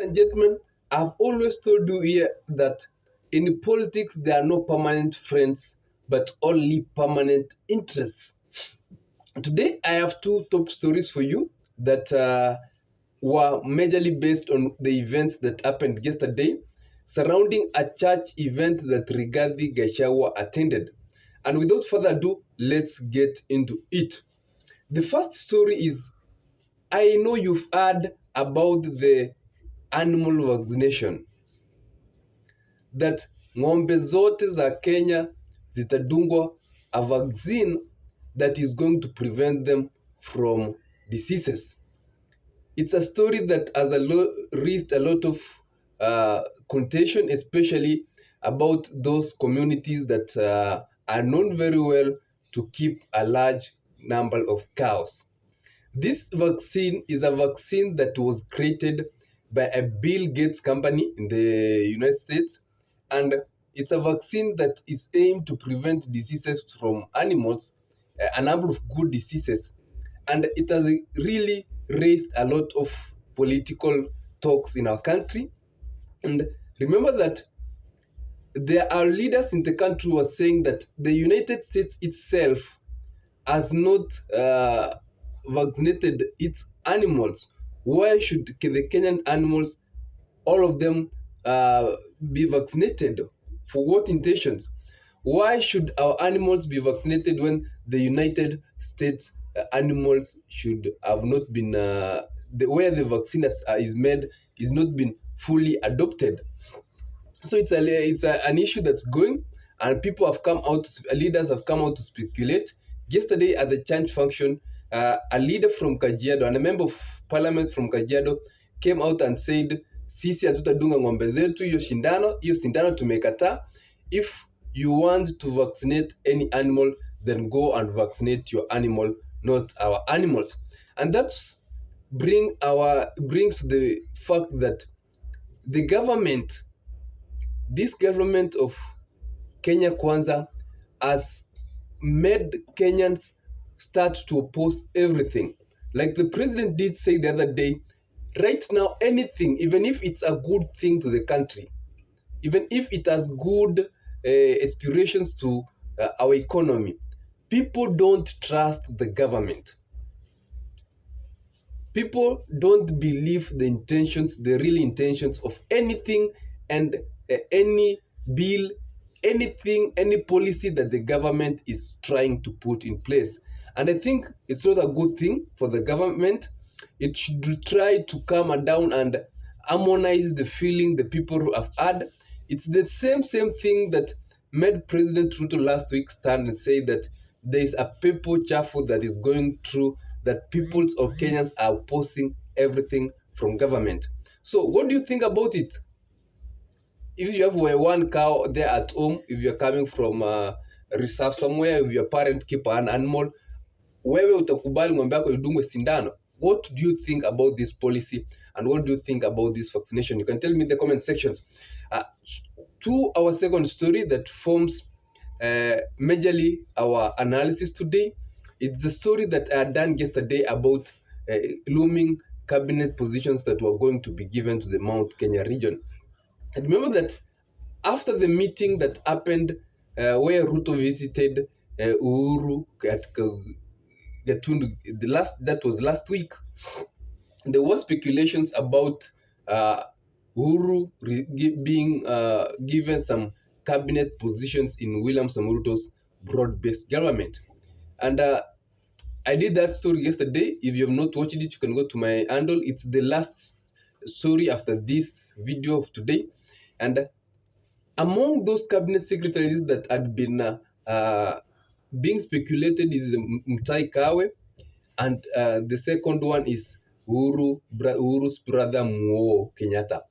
And gentlemen, I've always told you here that in politics there are no permanent friends, but only permanent interests. Today, I have two top stories for you that were majorly based on the events that happened yesterday surrounding a church event that Rigathi Gachagua attended. And without further ado, let's get into it. The first story is, I know you've heard about the animal vaccination, that ng'ombe zote za Kenya zitadungwa a vaccine that is going to prevent them from diseases. It's a story that has raised a lot of contention, especially about those communities that are known very well to keep a large number of cows. This vaccine is a vaccine that was created by a Bill Gates company in the United States, and it's a vaccine that is aimed to prevent diseases from animals, a number of good diseases, and it has really raised a lot of political talks in our country. And remember that there are leaders in the country who are saying that the United States itself has not vaccinated its animals. Why should the Kenyan animals, all of them, be vaccinated? For what intentions? Why should our animals be vaccinated when the United States animals should have not been, where the vaccine is made, is not been fully adopted? So an issue that's going, and people have come out, leaders have come out to speculate. Yesterday at the church function, a leader from Kajiado and a member of parliament from Kajiado came out and said, sisi hatutadunga ng'ombe zetu, hiyo sindano tumekataa. If you want to vaccinate any animal, then go and vaccinate your animal, not our animals. And that's brings to the fact that the government, this government of Kenya Kwanza, has made Kenyans start to oppose everything. Like the president did say the other day, right now anything, even if it's a good thing to the country, even if it has good aspirations to our economy, people don't trust the government. People don't believe the real intentions of anything and any bill, anything, any policy that the government is trying to put in place. And I think it's not a good thing for the government. It should try to calm down and harmonize the feeling the people have had. It's the same thing that made President Ruto last week stand and say that there is a people chafu that is going through, that peoples or Kenyans are opposing everything from government. So what do you think about it? If you have one cow there at home, if you're coming from reserve somewhere, if your parent keep an animal, wewe utakubali ng'ombe yako idungwe sindano? What do you think about this policy, and what do you think about this vaccination? You can tell me in the comment sections. To our second story that forms majorly our analysis today, it's the story that I had done yesterday about looming cabinet positions that were going to be given to the Mount Kenya region. And remember that after the meeting that happened where Ruto visited Uhuru at Gatundu, that was last week, there were speculations about Uhuru being given some cabinet positions in William Samoei broad-based government. And I did that story yesterday. If you have not watched it, you can go to my handle. It's the last story after this video of today. And among those cabinet secretaries that had been being speculated is Mutahi Kagwe, and the second one is Uhuru's brother Moi Kenyatta.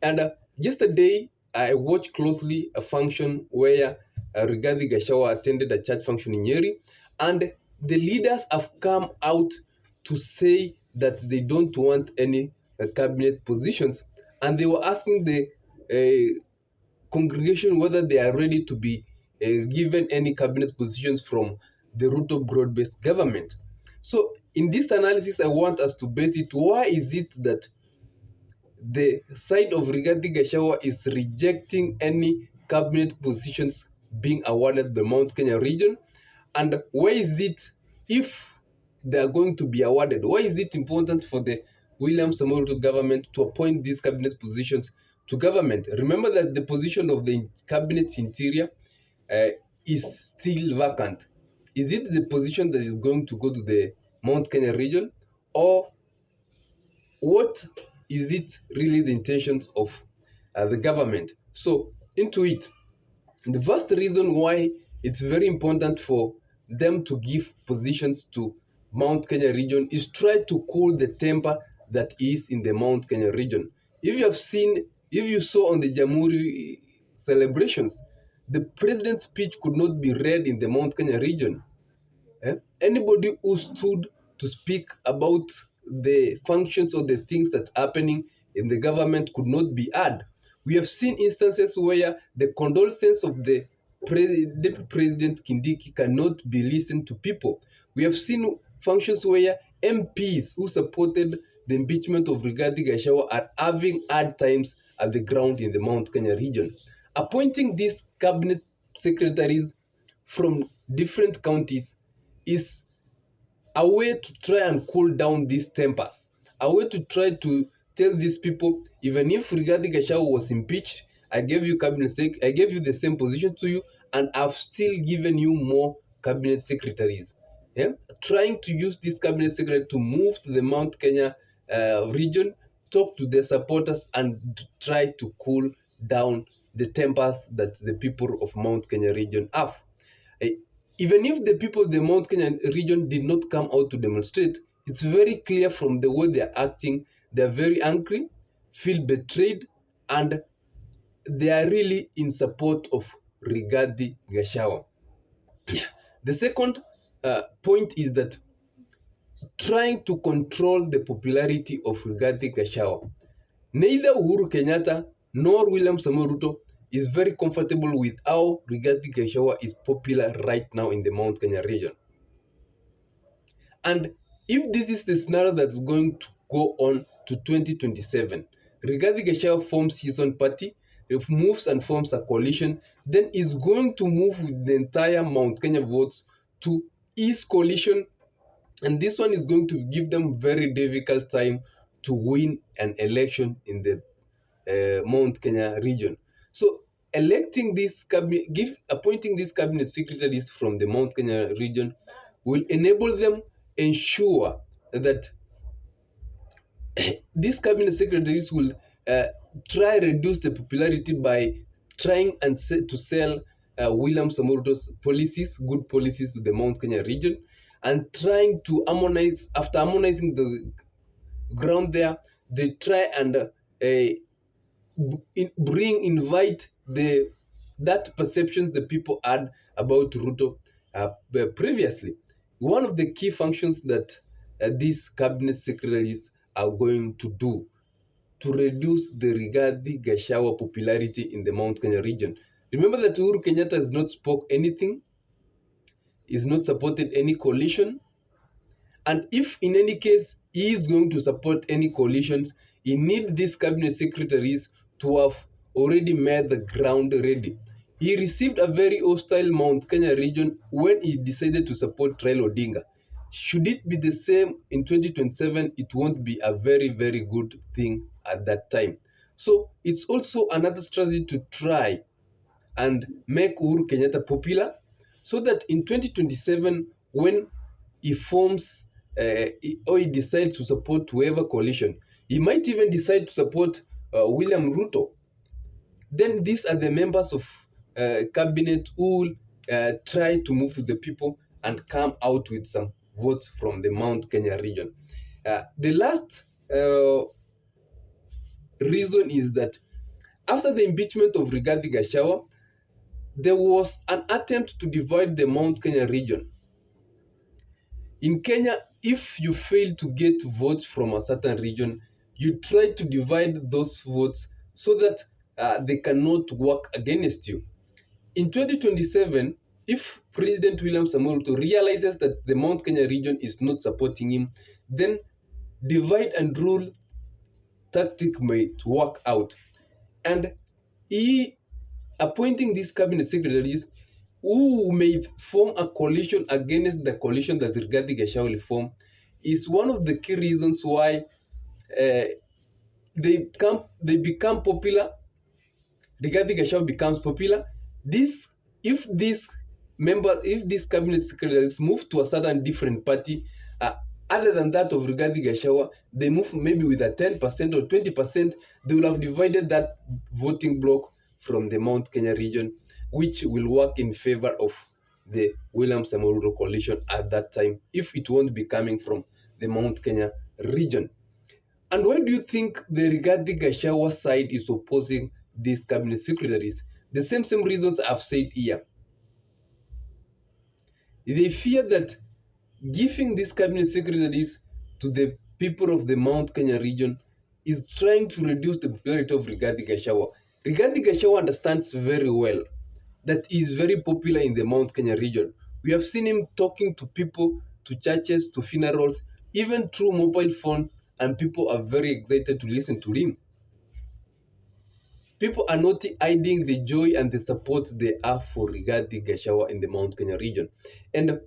And yesterday I watched closely a function where Rigathi Gachagua attended a church function in Nyeri, and the leaders have come out to say that they don't want any cabinet positions, and they were asking the congregation whether they are ready to be given any cabinet positions from the Ruto broad-based government. So in this analysis, I want us to base it. Why is it that the side of Rigathi Gachagua is rejecting any cabinet positions being awarded the Mount Kenya region. And why is it, if they are going to be awarded, why is it important for the William Samoei Ruto government to appoint these cabinet positions to government? Remember that the position of the cabinet interior uh, is still vacant. Is it the position that is going to go to the Mount Kenya region, or what is it really the intentions of the government? So into it, the first reason why it's very important for them to give positions to Mount Kenya region is try to cool the temper that is in the Mount Kenya region. If you saw on the Jamhuri celebrations, the president's speech could not be read in the Mount Kenya region. Anybody who stood to speak about the functions or the things that's happening in the government could not be heard. We have seen instances where the condolences of the Deputy President Kindiki cannot be listened to people. We have seen functions where MPs who supported the impeachment of Rigathi Gachagua are having hard times at the ground in the Mount Kenya region. Appointing these cabinet secretaries from different counties is a way to try and cool down these tempers, a way to try to tell these people, even if Rigathi Gachagua was impeached, I gave you I gave you the same position to you, and I've still given you more cabinet secretaries. Yeah? Trying to use this cabinet secretary to move to the Mount Kenya region, talk to their supporters, and try to cool down the tempers that the people of Mount Kenya region have. Even if the people of the Mount Kenya region did not come out to demonstrate, it's very clear from the way they're acting, they're very angry, feel betrayed, and they are really in support of Rigathi Gachagua. The second point is that trying to control the popularity of Rigathi Gachagua. Neither Uhuru Kenyatta nor William Samoei Ruto is very comfortable with how Rigathi Gachagua is popular right now in the Mount Kenya region. And if this is the scenario that's going to go on to 2027, Rigathi Gachagua forms his own party, moves and forms a coalition, then is going to move with the entire Mount Kenya votes to his coalition, and this one is going to give them very difficult time to win an election in the Mount Kenya region. So appointing these cabinet secretaries from the Mount Kenya region will enable them ensure that these cabinet secretaries will try reduce the popularity by trying and to sell William Samoei Ruto's policies, good policies to the Mount Kenya region, and trying to harmonize. After harmonizing the ground there, they try and invite that perceptions the people had about Ruto previously. One of the key functions that these cabinet secretaries are going to do to reduce the Rigathi Gachagua popularity in the Mount Kenya region. Remember that Uhuru Kenyatta has not spoke anything, is not supported any coalition, and if in any case he is going to support any coalitions, he needs these cabinet secretaries to have already made the ground ready. He received a very hostile Mount Kenya region when he decided to support Raila Odinga. Should it be the same in 2027, it won't be a very, very good thing at that time. So it's also another strategy to try and make Uhuru Kenyatta popular, so that in 2027, when he forms or he decides to support whoever coalition, he might even decide to support William Ruto. Then these are the members of cabinet who will try to move to the people and come out with some votes from the Mount Kenya region. The last reason is that after the impeachment of Rigathi Gachagua, there was an attempt to divide the Mount Kenya region. In Kenya, if you fail to get votes from a certain region, you try to divide those votes so that they cannot work against you. In 2027, if President William Samoei Ruto realizes that the Mount Kenya region is not supporting him, then divide and rule tactic might work out. And he appointing these cabinet secretaries who may form a coalition against the coalition that Rigathi Gachagua will form is one of the key reasons why uh, they become popular. Rigathi Gachagua becomes popular. This if these cabinet secretaries move to a certain different party, uh, other than that of Rigathi Gachagua, they move maybe with a 10% or 20%, they will have divided that voting block from the Mount Kenya region, which will work in favor of the William Samoei Ruto coalition at that time, if it won't be coming from the Mount Kenya region. And why do you think the Rigathi Gachagua side is opposing these cabinet secretaries? The same reasons I've said here. They fear that giving these cabinet secretaries to the people of the Mount Kenya region is trying to reduce the popularity of Rigathi Gachagua. Rigathi Gachagua understands very well that he is very popular in the Mount Kenya region. We have seen him talking to people, to churches, to funerals, even through mobile phone, and people are very excited to listen to him. People are not hiding the joy and the support they have for Rigathi Gachagua in the Mount Kenya region. And